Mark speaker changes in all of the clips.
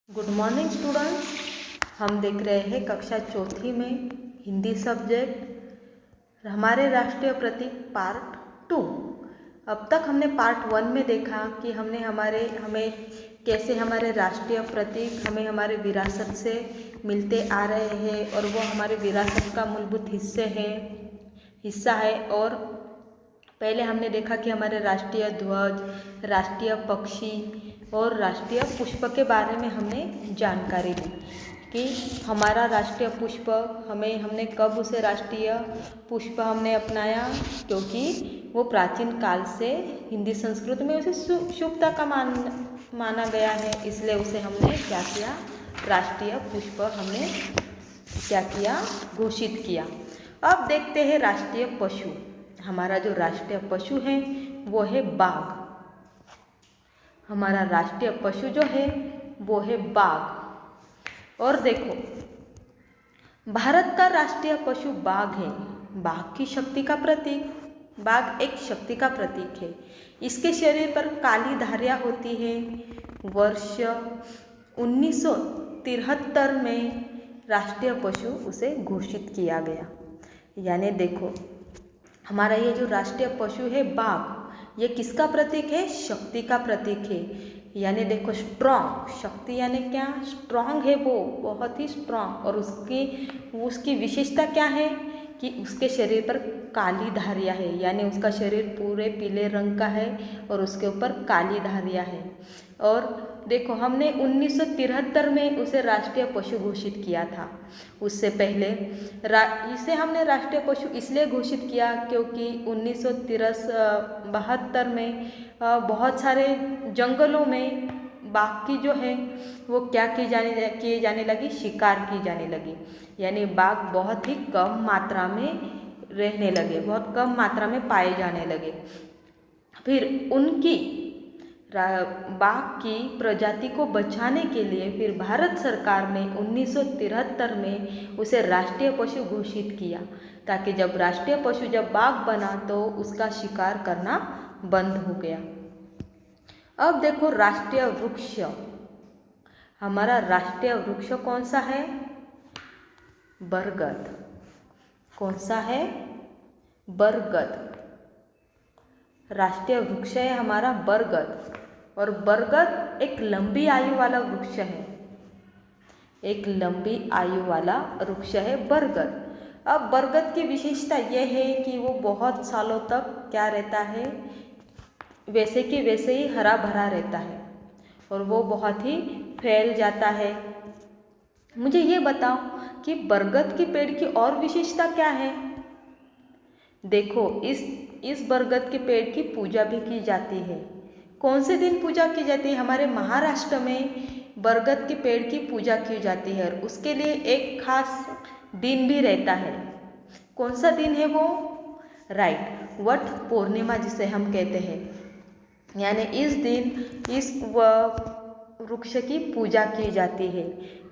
Speaker 1: Good morning students. हम देख रहे हैं कक्षा चौथी में हिंदी सब्जेक्ट हमारे राष्ट्रीय प्रतीक पार्ट 2। अब तक हमने पार्ट 1 में देखा कि हमें कैसे हमारे राष्ट्रीय प्रतीक हमें हमारे विरासत से मिलते आ रहे हैं और वो हमारे विरासत का मूलभूत हिस्सा है। और पहले हमने देखा कि हमारे राष्ट्रीय ध्वज, राष्ट्रीय पक्षी और राष्ट्रीय पुष्प के बारे में हमने जानकारी दी कि हमारा राष्ट्रीय पुष्प हमने कब उसे राष्ट्रीय पुष्प हमने अपनाया, क्योंकि वो प्राचीन काल से हिंदी संस्कृत में उसे शुभता का माना गया है, इसलिए उसे हमने क्या किया, राष्ट्रीय पुष्प हमने क्या किया, घोषित किया। अब देखते हैं राष्ट्रीय पशु। हमारा जो राष्ट्रीय पशु है वो है बाघ। हमारा राष्ट्रीय पशु जो है वो है बाघ। और देखो, भारत का राष्ट्रीय पशु बाघ है। बाघ की शक्ति का प्रतीक, बाघ एक शक्ति का प्रतीक है। इसके शरीर पर काली धारियाँ होती है। वर्ष 1973 में राष्ट्रीय पशु उसे घोषित किया गया। यानी देखो, हमारा ये जो राष्ट्रीय पशु है बाघ, ये किसका प्रतीक है, शक्ति का प्रतीक है। यानी देखो, स्ट्रॉन्ग, शक्ति यानी क्या, स्ट्रॉन्ग है, वो बहुत ही स्ट्रॉन्ग। और उसकी विशेषता क्या है कि उसके शरीर पर काली धारियाँ है, यानी उसका शरीर पूरे पीले रंग का है और उसके ऊपर काली धारियाँ है। और देखो, हमने 1973 में उसे राष्ट्रीय पशु घोषित किया था। उससे पहले इसे हमने राष्ट्रीय पशु इसलिए घोषित किया क्योंकि 1972 में बहुत सारे जंगलों में बाघ की जो है वो क्या किए जाने लगी, शिकार की जाने लगी। यानी बाघ बहुत ही कम मात्रा में रहने लगे, बहुत कम मात्रा में पाए जाने लगे। फिर बाघ की प्रजाति को बचाने के लिए फिर भारत सरकार ने 1973 में उसे राष्ट्रीय पशु घोषित किया, ताकि जब राष्ट्रीय पशु जब बाघ बना तो उसका शिकार करना बंद हो गया। अब देखो, राष्ट्रीय वृक्ष। हमारा राष्ट्रीय वृक्ष कौन सा है, बरगद। कौन सा है, बरगद। राष्ट्रीय वृक्ष है हमारा बरगद। और बरगद एक लंबी आयु वाला वृक्ष है, एक लंबी आयु वाला वृक्ष है बरगद। अब बरगद की विशेषता यह है कि वो बहुत सालों तक क्या रहता है, वैसे कि वैसे ही हरा भरा रहता है और वो बहुत ही फैल जाता है। मुझे ये बताओ कि बरगद के पेड़ की और विशेषता क्या है। देखो, इस बरगद के पेड़ की पूजा भी की जाती है। कौन से दिन पूजा की जाती है, हमारे महाराष्ट्र में बरगद के पेड़ की पूजा की जाती है और उसके लिए एक खास दिन भी रहता है। कौन सा दिन है वो, राइट, वट पूर्णिमा जिसे हम कहते हैं। यानी इस दिन इस वृक्ष की पूजा की जाती है।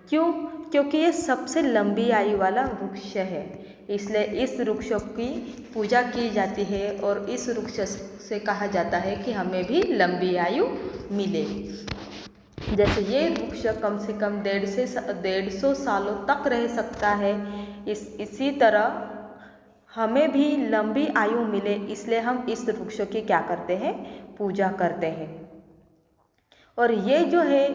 Speaker 1: क्यों, क्योंकि ये सबसे लंबी आयु वाला वृक्ष है, इसलिए इस वृक्ष की पूजा की जाती है और इस वृक्ष से कहा जाता है कि हमें भी लंबी आयु मिले। जैसे ये वृक्ष कम से कम 150 सालों तक रह सकता है, इसी तरह हमें भी लंबी आयु मिले, इसलिए हम इस वृक्ष की क्या करते हैं, पूजा करते हैं। और ये जो है,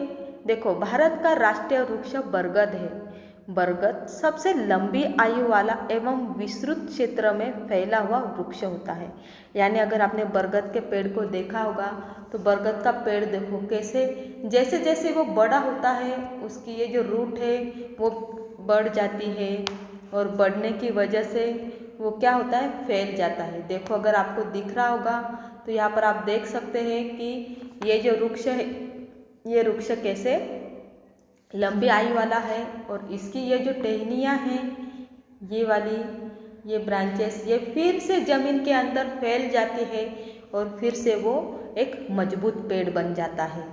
Speaker 1: देखो, भारत का राष्ट्रीय वृक्ष बरगद है। बरगद सबसे लंबी आयु वाला एवं विस्तृत क्षेत्र में फैला हुआ वृक्ष होता है। यानी अगर आपने बरगद के पेड़ को देखा होगा तो बरगद का पेड़ देखो कैसे, जैसे जैसे वो बड़ा होता है उसकी ये जो रूट है वो बढ़ जाती है और बढ़ने की वजह से वो क्या होता है, फैल जाता है। देखो, अगर आपको दिख रहा होगा तो यहाँ पर आप देख सकते हैं कि ये जो वृक्ष है, ये वृक्ष कैसे लंबी आयु वाला है और इसकी ये जो टहनियाँ हैं, ये वाली ये ब्रांचेस, ये फिर से ज़मीन के अंदर फैल जाती है और फिर से वो एक मजबूत पेड़ बन जाता है।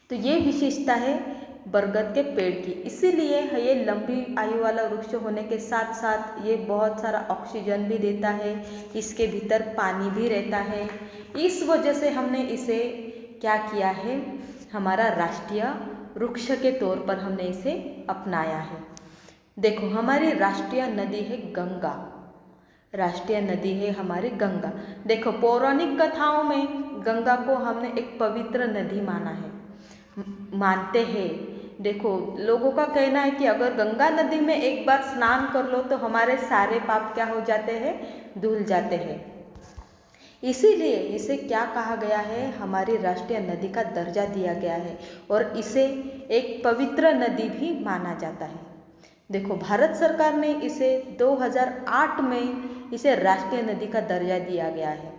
Speaker 1: तो ये विशेषता है बरगद के पेड़ की, इसीलिए ये लंबी आयु वाला वृक्ष होने के साथ साथ ये बहुत सारा ऑक्सीजन भी देता है, इसके भीतर पानी भी रहता है। इस वजह से हमने इसे क्या किया है, हमारा राष्ट्रीय वृक्ष के तौर पर हमने इसे अपनाया है। देखो हमारी राष्ट्रीय नदी है गंगा, राष्ट्रीय नदी है हमारी गंगा। देखो पौराणिक कथाओं में गंगा को हमने एक पवित्र नदी माना है, मानते हैं। देखो लोगों का कहना है कि अगर गंगा नदी में एक बार स्नान कर लो तो हमारे सारे पाप क्या हो जाते हैं, धुल जाते हैं। इसीलिए इसे क्या कहा गया है, हमारी राष्ट्रीय नदी का दर्जा दिया गया है और इसे एक पवित्र नदी भी माना जाता है। देखो भारत सरकार ने इसे 2008 में इसे राष्ट्रीय नदी का दर्जा दिया गया है।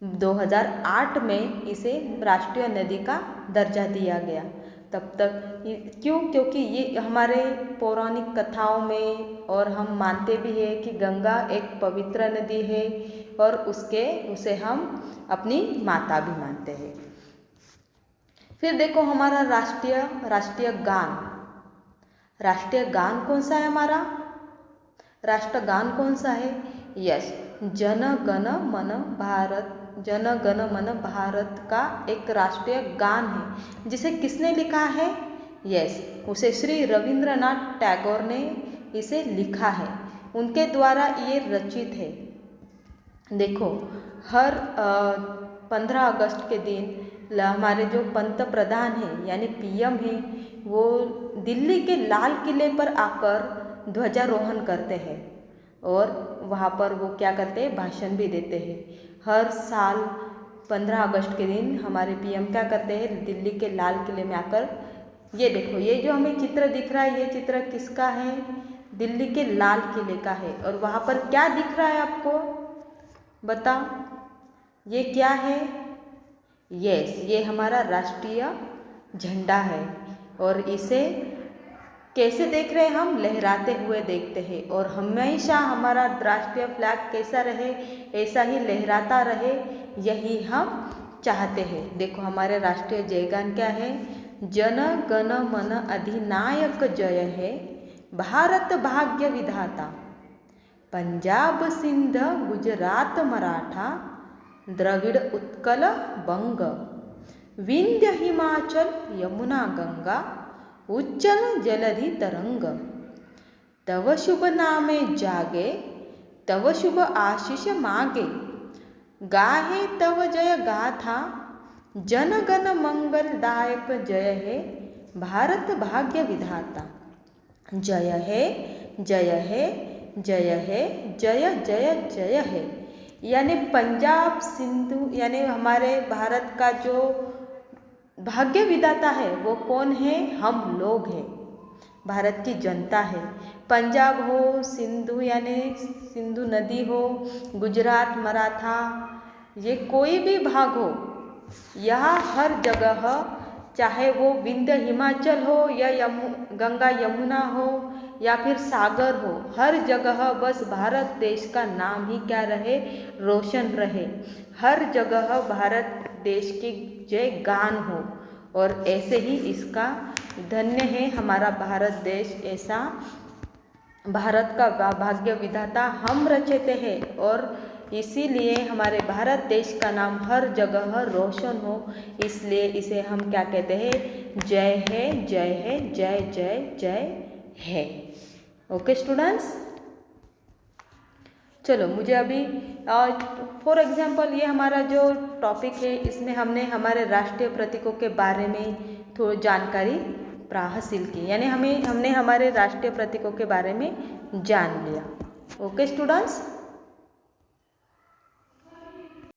Speaker 1: 2008 में इसे राष्ट्रीय नदी का दर्जा दिया गया। तब तक क्यों, क्योंकि ये हमारे पौराणिक कथाओं में और हम मानते भी हैं कि गंगा एक पवित्र नदी है और उसे हम अपनी माता भी मानते हैं। फिर देखो हमारा राष्ट्रीय गान कौन सा है, हमारा राष्ट्रगान कौन सा है? यस, जन गण मन भारत का एक राष्ट्रीय गान है, जिसे किसने लिखा है? यस, उसे श्री रविंद्रनाथ टैगोर ने इसे लिखा है, उनके द्वारा ये रचित है। देखो हर 15 अगस्त के दिन हमारे जो पंत प्रधान हैं यानी पीएम हैं, वो दिल्ली के लाल किले पर आकर ध्वजारोहण करते हैं और वहाँ पर वो क्या करते हैं, भाषण भी देते हैं। हर साल 15 अगस्त के दिन हमारे पीएम क्या करते हैं, दिल्ली के लाल किले में आकर, ये देखो ये जो हमें चित्र दिख रहा है, ये चित्र किसका है? दिल्ली के लाल किले का है। और वहाँ पर क्या दिख रहा है आपको, बताओ ये क्या है? यस, ये हमारा राष्ट्रीय झंडा है और इसे कैसे देख रहे हैं हम? लहराते हुए देखते हैं। और हमेशा हमारा राष्ट्रीय फ्लैग कैसा रहे, ऐसा ही लहराता रहे, यही हम चाहते हैं। देखो हमारे राष्ट्रीय जयगान क्या है? जन गण मन अधिनायक जय है, भारत भाग्य विधाता, पंजाब सिंध गुजरात मराठा, द्रविड़ उत्कल बंग, विंध्य हिमाचल यमुना गंगा, उज्जल जलधि तरंग, तव शुभ नामे जागे, तव शुभ आशीष मागे, गाहे तव जय गाथा, जन गण मंगलदायक जय है, भारत भाग्य विधाता। जय है जय है जय है जय जय जय है, यानी पंजाब सिंधु यानी हमारे भारत का जो भाग्य विधाता है वो कौन है? हम लोग हैं, भारत की जनता है। पंजाब हो, सिंधु यानी सिंधु नदी हो, गुजरात मराठा, ये कोई भी भाग हो, यहाँ हर जगह, चाहे वो विंध्य हिमाचल हो या गंगा यमुना हो या फिर सागर हो, हर जगह बस भारत देश का नाम ही क्या रहे? रोशन रहे। हर जगह भारत देश की जय गान हो और ऐसे ही इसका धन्य है हमारा भारत देश। ऐसा भारत का भाग्य विधाता हम रचते हैं और इसीलिए हमारे भारत देश का नाम हर जगह रोशन हो, इसलिए इसे हम क्या कहते हैं? जय है जय है जय जय जय है। ओके स्टूडेंट्स, चलो मुझे अभी फॉर एग्जांपल ये हमारा जो टॉपिक है इसमें हमने हमारे राष्ट्रीय प्रतीकों के बारे में थोड़ी जानकारी हासिल की, यानी हमने हमारे राष्ट्रीय प्रतीकों के बारे में जान लिया। Okay students.